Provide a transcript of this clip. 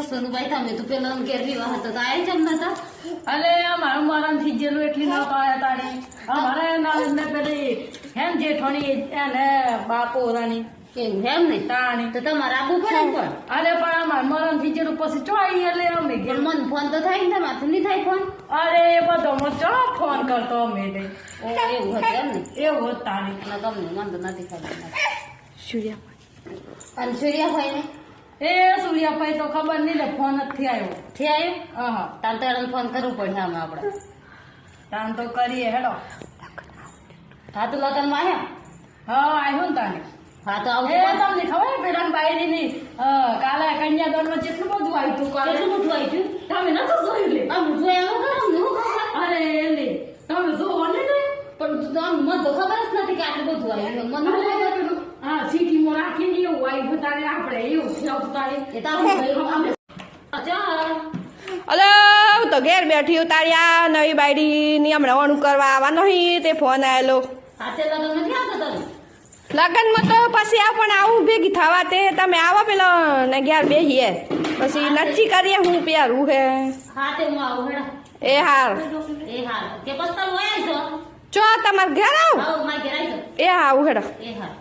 સોનુભાઈ તમે તો પેલા ઘેર વિવાહ હતો તો આયા જમ નતા અલે મારું મારા થી જેલું એટલી ન કાયા તારી અમારે ના પેલી હેમ જેઠોણી એને બાપો રાની એવું એમ ને તાણી તો તમારે આબુ પડે ને પણ અરે પણ અમાર મરણ થી જેલું પછી ચોઈ એટલે અમે પણ ઘેર મન ફોન તો થાય ને માથું નહીં થાય ફોન અરે એ બધો મો ચો ફોન કરતો અમે તે ઓ એવું હતું એમ ને એવું હોત તાણી ના તમને મન તો નથી ખબર સૂર્યા અને સૂર્યા ભાઈ ને એ સૂર્યાભાઈ તો ખબર નહીં ને ફોન નથી આવ્યો થી આવ્યો હા તાર તો એને ફોન કરવું પડે આમ આપણે તાન તો કરીએ હેડો હા તો લગ્નમાં આવ્યા હા આવ્યું ને તાને હા તો એ આવજો તમને ખબર પેલા બાયરીની કાલે કન્યાદાનમાં કેટલું બધું આવ્યું હતું કાલે કેટલું મોટું આવ્યું તમે નતો જોયું લે આમ જોયા વગર અમને શું ખબર અરે લે તમે જોવો ને લે પણ તો આમ મને તો ખબર જ નથી કે આટલું બધું આવ્યું મને શું ખબર પેલું હા સિટીમાં રાખીને એવું આવ્યું તારે આપણે એવું થયું તારે એ તો આપણે ચાલ અલે હું તો ઘેર બેઠી હું તારી આ નવી બાયડીની હમણાં વણું કરવા આવવા નહીં તે ફોન આવેલો હાથે લગ્ન નથી આવતા તમે લગ્નમાં તો પછી આ પણ આવું ભેગી થવા તે તમે આવો પેલો ને ઘેર બેહીએ પછી નક્કી કરીએ હું પહેરું હે હાથે હું આવું હેડા એ હાર એ હાર કે પછી તમે વયા છો ચો તમારે ઘેર આવ આવો મારા ઘેર આવી એ હા આવું હેડો એ હાર